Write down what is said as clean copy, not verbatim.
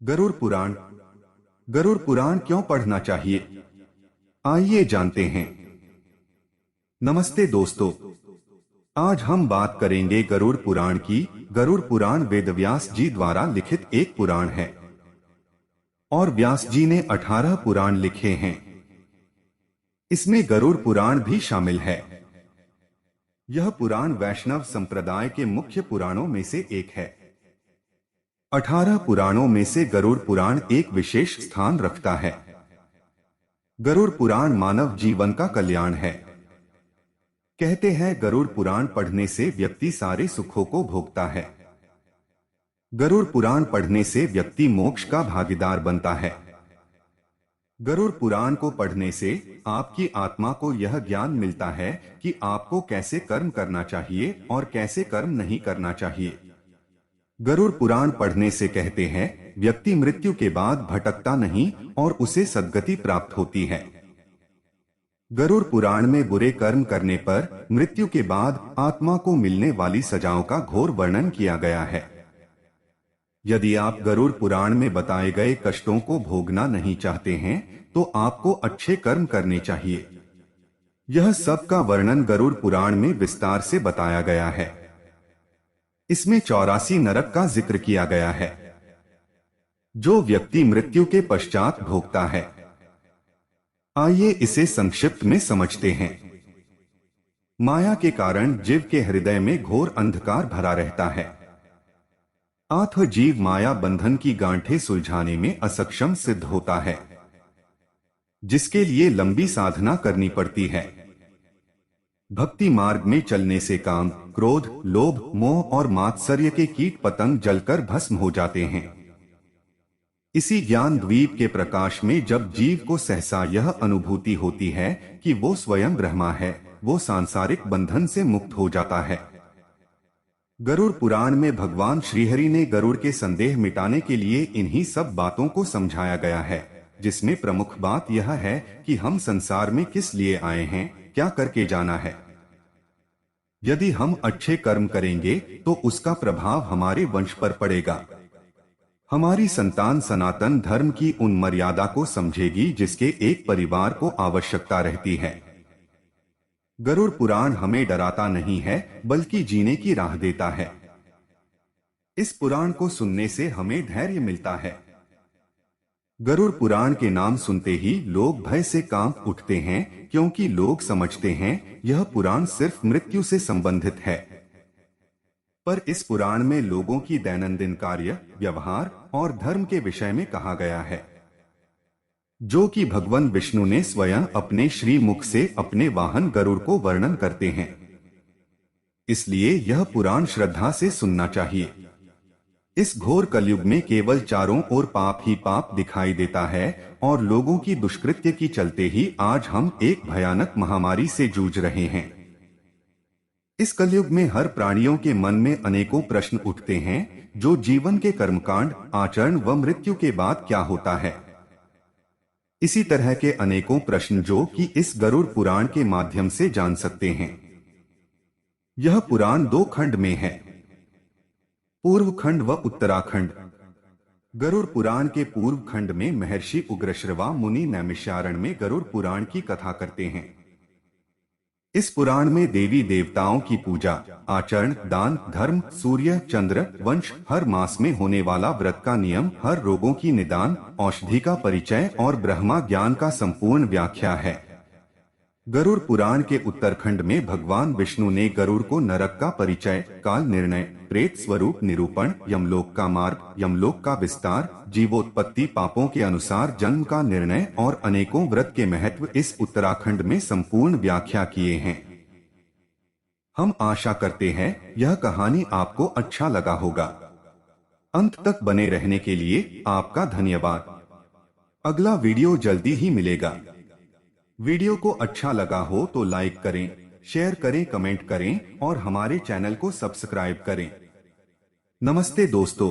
गरुड़ पुराण। गरुड़ पुराण क्यों पढ़ना चाहिए, आइए जानते हैं। नमस्ते दोस्तों, आज हम बात करेंगे गरुड़ पुराण की। गरुड़ पुराण वेदव्यास जी द्वारा लिखित एक पुराण है और व्यास जी ने 18 पुराण लिखे हैं। इसमें गरुड़ पुराण भी शामिल है। यह पुराण वैष्णव संप्रदाय के मुख्य पुराणों में से एक है। 18 पुराणों में से गरुड़ पुराण एक विशेष स्थान रखता है। गरुड़ पुराण मानव जीवन का कल्याण है। कहते हैं गरुड़ पुराण पढ़ने से व्यक्ति सारे सुखों को भोगता है। गरुड़ पुराण पढ़ने से व्यक्ति मोक्ष का भागीदार बनता है। गरुड़ पुराण को पढ़ने से आपकी आत्मा को यह ज्ञान मिलता है कि आपको कैसे कर्म करना चाहिए और कैसे कर्म नहीं करना चाहिए। गरुड़ पुराण पढ़ने से कहते हैं व्यक्ति मृत्यु के बाद भटकता नहीं और उसे सद्गति प्राप्त होती है। गरुड़ पुराण में बुरे कर्म करने पर मृत्यु के बाद आत्मा को मिलने वाली सजाओं का घोर वर्णन किया गया है। यदि आप गरुड़ पुराण में बताए गए कष्टों को भोगना नहीं चाहते हैं तो आपको अच्छे कर्म करने चाहिए। यह सब का वर्णन गरुड़ पुराण में विस्तार से बताया गया है। इसमें 84 नरक का जिक्र किया गया है जो व्यक्ति मृत्यु के पश्चात भोगता है। आइए इसे संक्षिप्त में समझते हैं। माया के कारण जीव के हृदय में घोर अंधकार भरा रहता है। अतः जीव माया बंधन की गांठें सुलझाने में असक्षम सिद्ध होता है, जिसके लिए लंबी साधना करनी पड़ती है। भक्ति मार्ग में चलने से काम, क्रोध, लोभ, मोह और मात्सर्य के कीट पतंग जलकर भस्म हो जाते हैं। इसी ज्ञान द्वीप के प्रकाश में जब जीव को सहसा यह अनुभूति होती है कि वो स्वयं ब्रह्मा है, वो सांसारिक बंधन से मुक्त हो जाता है। गरुड़ पुराण में भगवान श्रीहरि ने गरुड़ के संदेह मिटाने के लिए इन्हीं सब बातों को समझाया गया है, जिसमें प्रमुख बात यह है कि हम संसार में किस लिए आए हैं, क्या करके जाना है। यदि हम अच्छे कर्म करेंगे तो उसका प्रभाव हमारे वंश पर पड़ेगा। हमारी संतान सनातन धर्म की उन मर्यादा को समझेगी जिसके एक परिवार को आवश्यकता रहती है। गरुड़ पुराण हमें डराता नहीं है बल्कि जीने की राह देता है। इस पुराण को सुनने से हमें धैर्य मिलता है। गरुड़ पुराण के नाम सुनते ही लोग भय से कांप उठते हैं, क्योंकि लोग समझते हैं यह पुराण सिर्फ मृत्यु से संबंधित है। पर इस पुराण में लोगों की दैनंदिन कार्य, व्यवहार और धर्म के विषय में कहा गया है, जो कि भगवान विष्णु ने स्वयं अपने श्री मुख से अपने वाहन गरुड़ को वर्णन करते हैं। इसलिए यह पुराण श्रद्धा से सुनना चाहिए। इस घोर कलयुग में केवल चारों ओर पाप ही पाप दिखाई देता है और लोगों की दुष्कृत्य की चलते ही आज हम एक भयानक महामारी से जूझ रहे हैं। इस कलयुग में हर प्राणियों के मन में अनेकों प्रश्न उठते हैं, जो जीवन के कर्मकांड, आचरण व मृत्यु के बाद क्या होता है। इसी तरह के अनेकों प्रश्न जो कि इस गरुड़ पुराण के माध्यम से जान सकते हैं। यह पुराण 2 खंड में है, पूर्व खंड व उत्तराखंड। गरुड़ पुराण के पूर्व खंड में महर्षि उग्रश्रवा मुनि नैमिषारण्य में गरुड़ पुराण की कथा करते हैं। इस पुराण में देवी देवताओं की पूजा, आचरण, दान, धर्म, सूर्य, चंद्र, वंश, हर मास में होने वाला व्रत का नियम, हर रोगों की निदान, औषधि का परिचय और ब्रह्मा ज्ञान का संपूर्ण व्याख्या है। गरुड़ पुराण के उत्तरखंड में भगवान विष्णु ने गरुड़ को नरक का परिचय, काल निर्णय, प्रेत स्वरूप निरूपण, यमलोक का मार्ग, यमलोक का विस्तार, जीवोत्पत्ति, पापों के अनुसार जन्म का निर्णय और अनेकों व्रत के महत्व इस उत्तराखंड में संपूर्ण व्याख्या किए हैं। हम आशा करते हैं यह कहानी आपको अच्छा लगा होगा। अंत तक बने रहने के लिए आपका धन्यवाद। अगला वीडियो जल्दी ही मिलेगा। वीडियो को अच्छा लगा हो तो लाइक करें, शेयर करें, कमेंट करें और हमारे चैनल को सब्सक्राइब करें। नमस्ते दोस्तों।